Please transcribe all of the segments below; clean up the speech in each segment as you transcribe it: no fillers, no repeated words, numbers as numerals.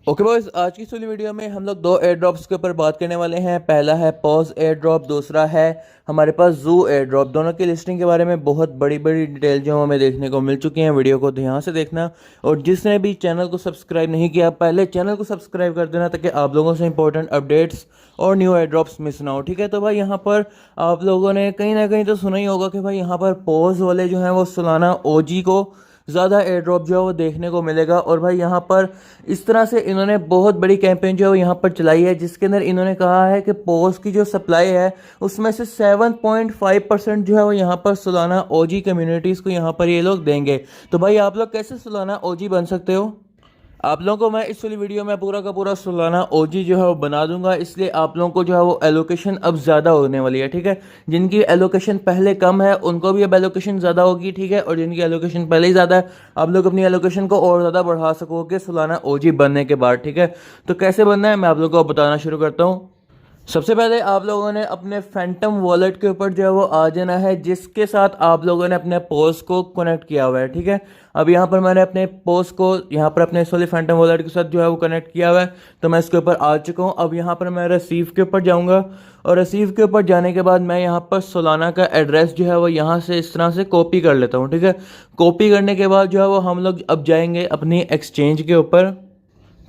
Okay boys, आज की इस वाली वीडियो में हम लोग दो एयर ड्रॉप्स के ऊपर बात करने वाले हैं। पहला है पॉज एयर ड्रॉप, दूसरा है हमारे पास जू एयर ड्रॉप। दोनों की लिस्टिंग के बारे में बहुत बड़ी बड़ी डिटेल जो हमें देखने को मिल चुकी हैं। वीडियो को ध्यान से देखना, और जिसने भी चैनल को सब्सक्राइब नहीं किया पहले चैनल को सब्सक्राइब कर देना, ताकि आप लोगों से इंपॉर्टेंट अपडेट्स और न्यू एयर ड्रॉप्स मिस ना हो। ठीक है, तो भाई यहाँ पर आप लोगों ने कहीं ना कहीं तो सुना ही होगा कि भाई यहाँ पर पॉज वाले जो हैं वो सोलाना ओजी को ज़्यादा एयर ड्रॉप जो है वो देखने को मिलेगा। और भाई यहाँ पर इस तरह से इन्होंने बहुत बड़ी कैंपेन जो है वो यहाँ पर चलाई है, जिसके अंदर इन्होंने कहा है कि पोस्ट की जो सप्लाई है उसमें से 7.5% जो है वो यहाँ पर सोलाना ओजी कम्युनिटीज़ को यहाँ पर ये लोग देंगे। तो भाई आप लोग कैसे सोलाना ओजी बन सकते हो? आप लोगों को मैं इस वाली वीडियो में पूरा का पूरा सोलाना ओजी जो है वो बना दूंगा, इसलिए आप लोगों को जो है वो एलोकेशन अब ज़्यादा होने वाली है। ठीक है, जिनकी एलोकेशन पहले कम है उनको भी अब एलोकेशन ज़्यादा होगी। ठीक है, और जिनकी एलोकेशन पहले ही ज़्यादा है आप लोग अपनी एलोकेशन को और ज़्यादा बढ़ा सकोगे सोलाना ओजी बनने के बाद। ठीक है, तो कैसे बनना है मैं आप लोगों को बताना शुरू करता हूँ। सबसे पहले आप लोगों ने अपने फैंटम वॉलेट के ऊपर जो है वो आ जाना है, जिसके साथ आप लोगों ने अपने पोस्ट को कनेक्ट किया हुआ है। ठीक है, अब यहाँ पर मैंने अपने पोस्ट को यहाँ पर अपने इस वाले फैंटम वॉलेट के साथ जो है वो कनेक्ट किया हुआ है, तो मैं इसके ऊपर आ चुका हूँ। अब यहाँ पर मैं रिसीव के ऊपर जाऊँगा, और रिसीव के ऊपर जाने के बाद मैं यहाँ पर सोलाना का एड्रेस जो है वो यहाँ से इस तरह से कॉपी कर लेता हूँ। ठीक है, कॉपी करने के बाद जो है वो हम लोग अब जाएंगे अपनी एक्सचेंज के ऊपर।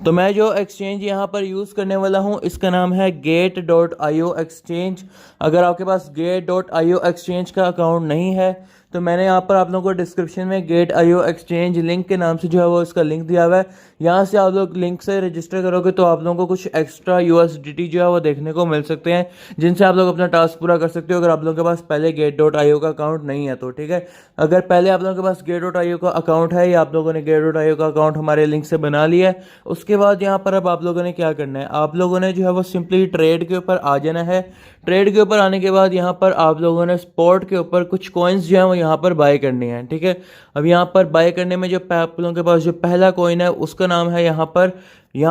तो मैं जो एक्सचेंज यहाँ पर यूज़ करने वाला हूँ इसका नाम है गेट.io एक्सचेंज। अगर आपके पास गेट.io एक्सचेंज का अकाउंट नहीं है तो मैंने यहाँ पर आप लोगों को डिस्क्रिप्शन में गेट.io एक्सचेंज लिंक के नाम से जो है वो इसका लिंक दिया हुआ है। यहाँ से आप लोग लिंक से रजिस्टर करोगे तो आप लोगों को कुछ एक्स्ट्रा यूएसडीटी जो है वो देखने को मिल सकते हैं, जिनसे आप लोग अपना टास्क पूरा कर सकते हो, अगर आप लोगों के पास पहले गेट.io का अकाउंट नहीं है तो। ठीक है, अगर पहले आप लोगों के पास गेट.io का अकाउंट है या आप लोगों ने गेट.io का अकाउंट हमारे लिंक से बना लिया है, उसके बाद यहाँ पर अब आप लोगों ने क्या करना है, आप लोगों ने जो है वो सिंपली ट्रेड के ऊपर आ जाना है। ट्रेड के ऊपर आने के बाद यहाँ पर आप लोगों ने स्पॉट के ऊपर कुछ कॉइन्स जो है वो यहाँ पर बाय करनी है। ठीक है, अब यहाँ पर बाय करने में जो आप लोगों के पास जो पहला कॉइन है उसका नाम है यहाँ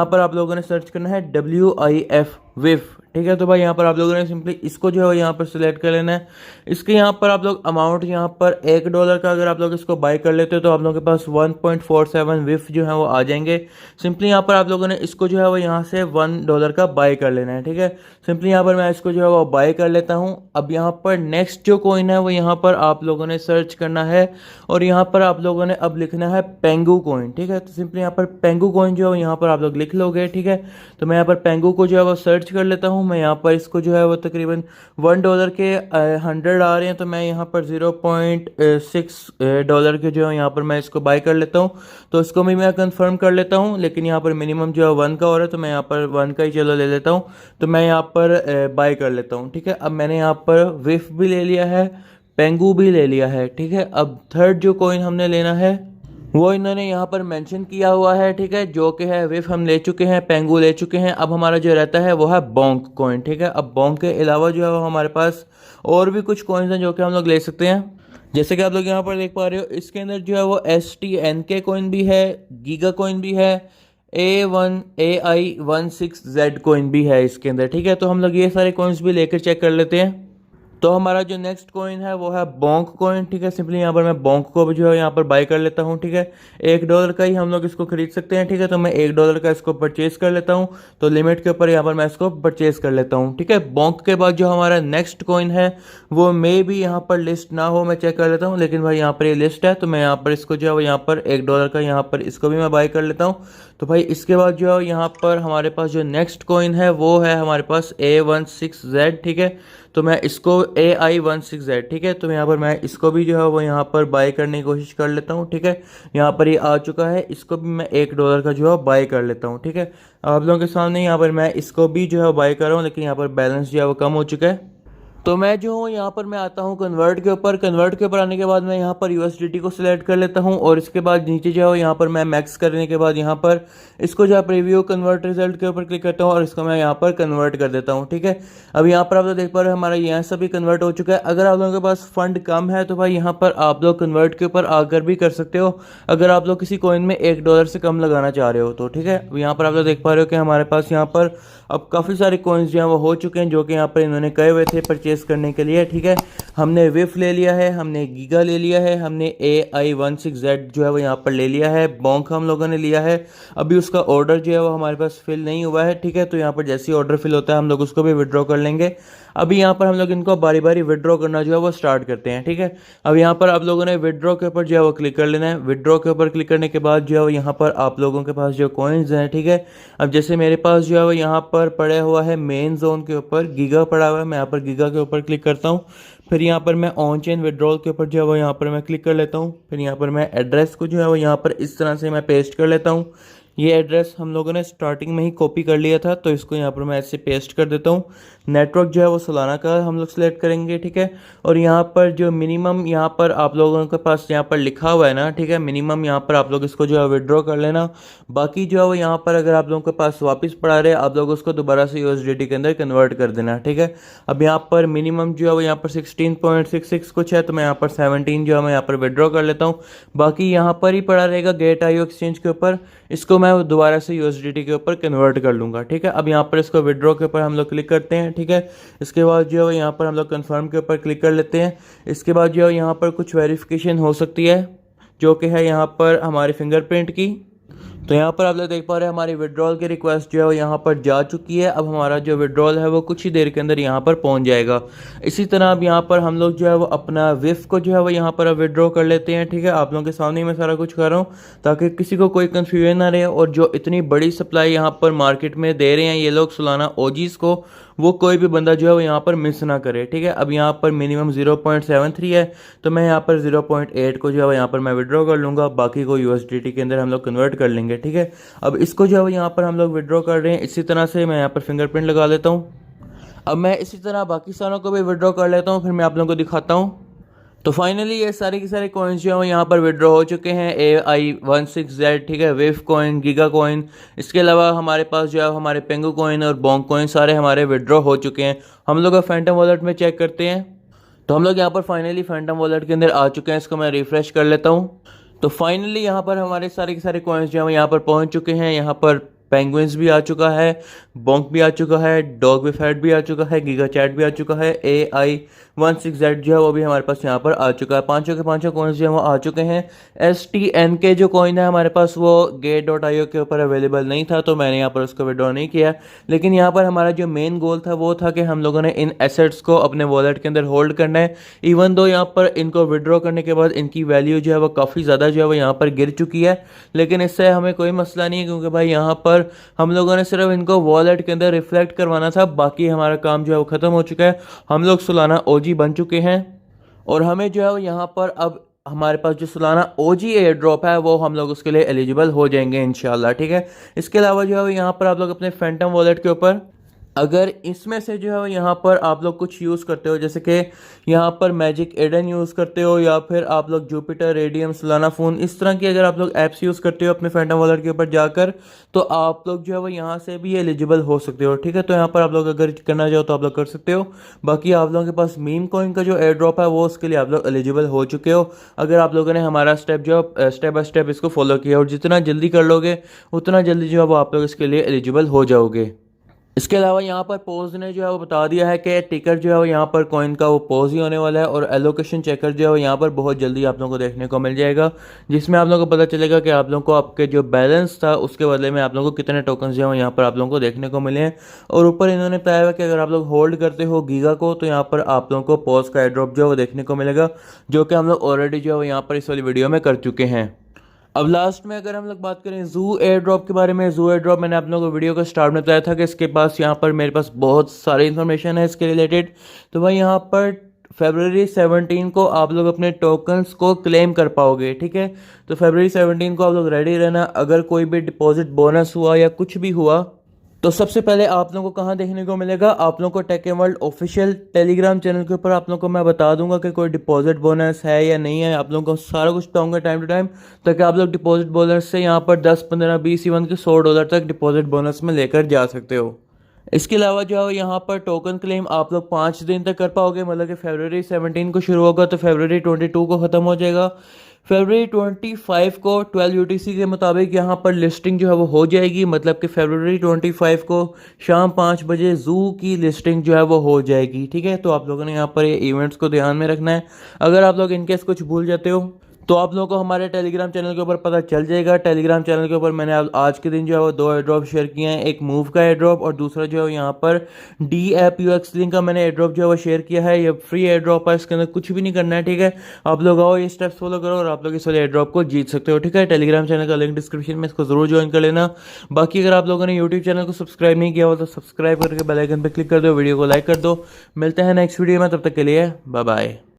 पर आप लोगों ने सर्च करना है WIF विफ। ठीक है, तो भाई यहाँ पर आप लोगों ने सिंपली इसको जो है यहाँ पर सिलेक्ट कर लेना है। इसके यहाँ पर आप लोग अमाउंट यहाँ पर $1 का अगर आप लोग इसको बाय कर लेते हो तो आप लोगों के पास 1.47 विफ जो है वो आ जाएंगे। सिंपली यहाँ पर आप लोगों ने इसको जो है वो यहाँ से $1 का बाय कर लेना है। ठीक है, सिंपली यहाँ पर मैं इसको जो है वो बाय कर लेता हूँ। अब यहाँ पर नेक्स्ट जो कॉइन है वो यहाँ पर आप लोगों ने सर्च करना है, और यहाँ पर आप लोगों ने अब लिखना है पेंगू कॉइन। ठीक है, तो सिंपली यहाँ पर पेंगू कॉइन जो है यहाँ पर आप लोग लिख लोगे। ठीक है, तो मैं यहाँ पर पेंगू को जो है वो सर्च कर लेता हूँ। मैं यहाँ पर इसको जो है वो तकरीबन $1 के 100 आ रहे हैं, तो मैं यहाँ पर $0.6 के जो है यहाँ पर मैं इसको बाय कर लेता हूँ। तो इसको भी मैं कंफर्म कर लेता हूँ, लेकिन यहाँ पर मिनिमम जो है 1 का हो रहा है, तो मैं यहाँ पर 1 का ही चलो ले लेता हूँ। तो मैं यहाँ पर बाय कर लेता हूँ। ठीक है, अब मैंने यहाँ पर विफ भी ले लिया है, पेंगू भी ले लिया है। ठीक है, अब थर्ड जो कॉइन हमने लेना है वो इन्होंने यहाँ पर मेंशन किया हुआ है। ठीक है, जो कि है विफ हम ले चुके हैं, पेंगू ले चुके हैं। अब हमारा जो रहता है वो है बोंक कॉइन। ठीक है, अब बोंक के अलावा जो है वो हमारे पास और भी कुछ कॉइन्स हैं जो कि हम लोग ले सकते हैं। जैसे कि आप लोग यहाँ पर देख पा रहे हो, इसके अंदर जो है वो STNK कॉइन भी है, गीगा कॉइन भी है, AI16Z कॉइन भी है इसके अंदर। ठीक है, तो हम लोग ये सारे कॉइन्स भी लेकर चेक कर लेते हैं। तो हमारा जो नेक्स्ट कॉइन है वो है बोंक कॉइन। ठीक है, सिंपली यहाँ पर मैं बोंक को भी जो है यहाँ पर बाय कर लेता हूँ। ठीक है, $1 का ही हम लोग इसको खरीद सकते हैं। ठीक है, तो मैं $1 का इसको परचेज कर लेता हूँ। तो लिमिट के ऊपर यहाँ पर मैं इसको परचेज कर लेता हूँ। ठीक है, बोंक के बाद जो हमारा नेक्स्ट कॉइन है वो मे भी यहाँ पर लिस्ट ना हो, मैं चेक कर लेता हूँ, लेकिन भाई यहाँ पर ये लिस्ट है, तो मैं यहाँ पर इसको जो है यहाँ पर $1 का यहाँ पर इसको भी मैं बाय कर लेता हूँ। तो भाई इसके बाद जो है यहाँ पर हमारे पास जो नेक्स्ट कॉइन है वो है हमारे पास A16Z। ठीक है, तो मैं इसको AI16Z। ठीक है, तो यहाँ पर मैं इसको भी जो है वो यहाँ पर बाय करने की कोशिश कर लेता हूँ। ठीक है, यहाँ पर ये आ चुका है, इसको भी मैं $1 का जो है बाय कर लेता हूँ। ठीक है, आप लोगों के सामने यहाँ पर मैं इसको भी जो है बाय कर रहा हूँ, लेकिन यहाँ पर बैलेंस जो है वो कम हो चुका है। तो मैं जो हूँ यहाँ पर मैं आता हूँ कन्वर्ट के ऊपर। कन्वर्ट के ऊपर आने के बाद मैं यहाँ पर USDT को सिलेक्ट कर लेता हूँ, और इसके बाद नीचे जो है यहाँ पर मैं मैक्स करने के बाद यहाँ पर इसको जो है प्रीव्यू कन्वर्ट रिजल्ट के ऊपर क्लिक करता हूँ, और इसको मैं यहाँ पर कन्वर्ट कर देता हूँ। ठीक है, अब यहाँ पर आप लोग देख पा रहे हो हमारा यहाँ से भी कन्वर्ट हो चुका है। अगर आप लोगों के पास फंड कम है तो भाई यहाँ पर आप लोग कन्वर्ट के ऊपर आकर भी कर सकते हो, अगर आप लोग किसी कॉइन में $1 से कम लगाना चाह रहे हो तो। ठीक है, यहाँ पर आप लोग देख पा रहे हो कि हमारे पास यहाँ पर अब काफ़ी सारे कॉइन्स जो हैं वो हो चुके हैं, जो कि यहाँ पर इन्होंने कहे हुए थे परचेस करने के लिए। ठीक है, हमने विफ ले लिया है, हमने गीगा ले लिया है, हमने AI16Z जो है वो यहाँ पर ले लिया है, बॉन्क हम लोगों ने लिया है। अभी उसका ऑर्डर जो है वो हमारे पास फिल नहीं हुआ है, ठीक है। तो यहाँ पर जैसे ही ऑर्डर फिल होता है हम लोग उसको भी विड्रॉ कर लेंगे। अभी यहाँ पर हम लोग इनको बारी बारी विड्रॉ करना जो है वो स्टार्ट करते हैं, ठीक है। अब यहाँ पर आप लोगों ने विड्रॉ के ऊपर जो है वो क्लिक कर लेना है। विड्रॉ के ऊपर क्लिक करने के बाद जो है वो यहाँ पर आप लोगों के पास जो कॉइन्स हैं, ठीक है। अब जैसे मेरे पास जो है वो यहाँ पर पड़ा हुआ है मेन जोन के ऊपर गीगा पड़ा हुआ है, मैं यहाँ पर गीगा के ऊपर क्लिक करता हूँ। फिर यहाँ पर मैं ऑन चेन विड्रॉल के ऊपर जो है वो यहाँ पर मैं क्लिक कर लेता हूँ। फिर यहाँ पर मैं एड्रेस को जो है वो यहाँ पर इस तरह से मैं पेस्ट कर लेता हूँ। ये एड्रेस हम लोगों ने स्टार्टिंग में ही कॉपी कर लिया था, तो इसको यहाँ पर मैं ऐसे पेस्ट कर देता हूँ। नेटवर्क जो है वो सोलाना का हम लोग सेलेक्ट करेंगे, ठीक है। और यहाँ पर जो मिनिमम यहाँ पर आप लोगों के पास यहाँ पर लिखा हुआ है ना, ठीक है, मिनिमम यहाँ पर आप लोग इसको जो है विड्रॉ कर लेना। बाकी जो है वो यहाँ पर अगर आप लोगों के पास वापस पड़ा रहे, आप लोग उसको दोबारा से USDT के अंदर कन्वर्ट कर देना, ठीक है। अब यहाँ पर मिनिमम जो है वो यहाँ पर 16.66 कुछ है, तो मैं यहाँ पर 17 जो है मैं यहाँ पर विड्रॉ कर लेता हूँ। बाकी यहाँ पर ही पड़ा रहेगा गेट IO एक्सचेंज के ऊपर, इसको मैं दोबारा से USDT के ऊपर कन्वर्ट कर लूँगा, ठीक है। अब यहाँ पर इसको विड्रॉ के ऊपर हम लोग क्लिक करते हैं, ठीक है। इसके बाद जो है यहाँ पर हम लोग कन्फर्म के ऊपर क्लिक कर लेते हैं। इसके बाद जो है यहाँ पर कुछ वेरिफिकेशन हो सकती है, जो कि है यहाँ पर हमारे फिंगरप्रिंट की। तो यहाँ पर आप लोग देख पा रहे हैं हमारी विड्रॉल की रिक्वेस्ट जो है वो यहाँ पर जा चुकी है। अब हमारा जो विड्रॉल है वो कुछ ही देर के अंदर यहाँ पर पहुँच जाएगा। इसी तरह अब यहाँ पर हम लोग जो है वो अपना विफ को जो है वो यहाँ पर अब विड्रॉ कर लेते हैं, ठीक है। आप लोगों के सामने मैं सारा कुछ कर रहा हूँ ताकि किसी को कोई कन्फ्यूजन ना रहे। और जो इतनी बड़ी सप्लाई यहाँ पर मार्केट में दे रहे हैं ये लोग सोलाना OGs को, वो कोई भी बंदा जो है वो यहाँ पर मिस ना करे, ठीक है। अब यहाँ पर मिनिमम 0.73 है, तो मैं यहाँ पर 0.8 को जो है वो यहाँ पर मैं विड्रॉ कर लूँगा। बाकी को USDT के अंदर हम लोग कन्वर्ट कर लेंगे, ठीक है। अब इसको जो है यहाँ पर हम लोग विड्रॉ कर रहे हैं। इसी तरह से मैं यहाँ पर फिंगरप्रिंट लगा लेता हूँ। अब मैं इसी तरह बाकी सारों को भी विड्रॉ कर लेता हूँ, फिर मैं आप लोगों को दिखाता हूँ। तो फाइनली ये सारे के सारे कॉइन्स जो हैं यहाँ पर विड्रॉ हो चुके हैं। AI16Z, ठीक है, वेव कॉइन, गीगा कॉइन, इसके अलावा हमारे पास जो है हमारे पेंगू कॉइन और बॉन्क कॉइन सारे हमारे विड्रॉ हो चुके हैं। हम लोग फैंटम वॉलेट में चेक करते हैं, तो हम लोग यहाँ पर फाइनली फैंटम वॉलेट के अंदर आ चुके हैं। इसको मैं रिफ्रेश कर लेता हूँ। तो फाइनली यहाँ पर हमारे सारे के सारे कॉइन्स जो हैं यहाँ पर पहुँच चुके हैं। यहाँ पर पेंगुइन्स भी आ चुका है, बॉन्क भी आ चुका है, डॉग विफेट भी आ चुका है, गीगा चैट भी आ चुका है, AI16Z जो है वो भी हमारे पास यहाँ पर आ चुका है। पांचों के पांचों कॉइन्स जो है वो आ चुके हैं। STNK जो कॉइन है हमारे पास वो Gate.io के ऊपर अवेलेबल नहीं था, तो मैंने यहाँ पर उसको विड्रॉ नहीं किया। लेकिन यहाँ पर हमारा जो मेन गोल था वो था कि हम लोगों ने इन एसेट्स को अपने वॉलेट के अंदर होल्ड करना है। इवन दो यहाँ पर इनको विड्रॉ करने के बाद इनकी वैल्यू जो है वो काफ़ी ज़्यादा जो है वो यहाँ पर गिर चुकी है, लेकिन इससे हमें कोई मसला नहीं है, क्योंकि भाई यहाँ पर हम लोगों ने सिर्फ इनको वॉलेट के अंदर रिफ्लेक्ट करवाना था। बाकी हमारा काम जो है वो ख़त्म हो चुका है। हम लोग सोलाना OG बन चुके हैं और हमें जो है वो यहाँ पर अब हमारे पास जो सोलाना OG एयर ड्रॉप है वो हम लोग उसके लिए एलिजिबल हो जाएंगे इंशाल्लाह, ठीक है। इसके अलावा जो है यहाँ पर आप लोग अपने फैंटम वॉलेट के ऊपर अगर इसमें से जो है यहाँ पर आप लोग कुछ यूज़ करते हो, जैसे कि यहाँ पर मैजिक एडन यूज़ करते हो या फिर आप लोग जुपिटर, रेडियम, सोलाना फोन, इस तरह की अगर आप लोग ऐप्स यूज़ करते हो अपने फैंटम वॉलेट के ऊपर जाकर, तो आप लोग जो है वो यहाँ से भी एलिजिबल हो सकते हो, ठीक है। तो यहाँ पर आप लोग अगर करना चाहो तो आप लोग कर सकते हो। बाकी आप लोगों के पास मीम कॉइन का जो एयर ड्रॉप है वो उसके लिए आप लोग एलिजिबल हो चुके हो, अगर आप लोगों ने हमारा स्टेप बाय स्टेप इसको फॉलो किया। और जितना जल्दी कर लोगे उतना जल्दी जो है वो आप लोग इसके लिए एलिजिबल हो जाओगे। इसके अलावा यहाँ पर पोज ने जो है वो बता दिया है कि टिकर जो है वो यहाँ पर कॉइन का वो पोज ही होने वाला है, और एलोकेशन चेकर जो है वो यहाँ पर बहुत जल्दी आप लोगों को देखने को मिल जाएगा, जिसमें आप लोगों को पता चलेगा कि आप लोगों को आपके जो बैलेंस था उसके बदले में आप लोगों को कितने टोकन जो है वो यहाँ पर आप लोगों को देखने को मिले हैं। और ऊपर इन्होंने बताया हुआ कि अगर आप लोग होल्ड करते हो गीगा को तो यहाँ पर आप लोगों को पोज का एयर ड्रॉप जो है वो देखने को मिलेगा, जो कि हम लोग ऑलरेडी जो है वो यहाँ पर इस वाली वीडियो में कर चुके हैं। अब लास्ट में अगर हम लोग बात करें जू एयर ड्रॉप के बारे में, जू एयर ड्रॉप मैंने आप लोगों को वीडियो का स्टार्ट में बताया था कि इसके पास यहाँ पर मेरे पास बहुत सारी इन्फॉर्मेशन है इसके रिलेटेड। तो भाई यहाँ पर February 17 को आप लोग अपने टोकन्स को क्लेम कर पाओगे, ठीक है। तो February 17 को आप लोग रेडी रहना। अगर कोई भी डिपॉजिट बोनस हुआ या कुछ भी हुआ तो सबसे पहले आप लोगों को कहाँ देखने को मिलेगा, आप लोगों को tech world official Telegram channel के ऊपर आप लोगों को मैं बता दूंगा कि कोई डिपॉजिट बोनस है या नहीं है। आप लोगों को सारा कुछ बताऊंगा टाइम टू टाइम, ताकि आप लोग डिपॉजिट बोनस से यहाँ पर 10, 15, 20 इवन के $100 तक डिपॉजिट बोनस में लेकर जा सकते हो। इसके अलावा जो है यहाँ पर टोकन क्लेम आप लोग 5 दिन तक कर पाओगे, मतलब कि February 17 को शुरू होगा तो February 22 को ख़त्म हो जाएगा। फरवरी 25 को 12 यूटीसी के मुताबिक यहाँ पर लिस्टिंग जो है वो हो जाएगी, मतलब कि फरवरी 25 को शाम 5 बजे ज़ू की लिस्टिंग जो है वो हो जाएगी। ठीक है, तो आप लोगों ने यहाँ पर ये इवेंट्स को ध्यान में रखना है। अगर आप लोग इनकेस कुछ भूल जाते हो तो आप लोगों को हमारे टेलीग्राम चैनल के ऊपर पता चल जाएगा। टेलीग्राम चैनल के ऊपर मैंने आज के दिन जो है वो 2 एयर ड्रॉप शेयर किए हैं, एक मूव का एयर ड्रॉप और दूसरा जो है यहाँ पर डी ऐप यूएक्स लिंक का मैंने एयर ड्रॉप जो है वो शेयर किया है। ये फ्री एयर ड्रॉप है, इसके अंदर कुछ भी नहीं करना है। ठीक है, आप लोग आओ, ये स्टेप्स फॉलो करो और आप लोग इस वाले एयर ड्रॉप को जीत सकते हो। ठीक है, टेलीग्राम चैनल का लिंक डिस्क्रिप्शन में, इसको जरूर ज्वाइन कर लेना। बाकी अगर आप लोगों ने यूट्यूब चैनल को सब्सक्राइब नहीं किया हो तो सब्सक्राइब करके बेल आइकन पर क्लिक कर दो, वीडियो को लाइक कर दो। मिलते हैं नेक्स्ट वीडियो में, तब तक के लिए बाय बाय।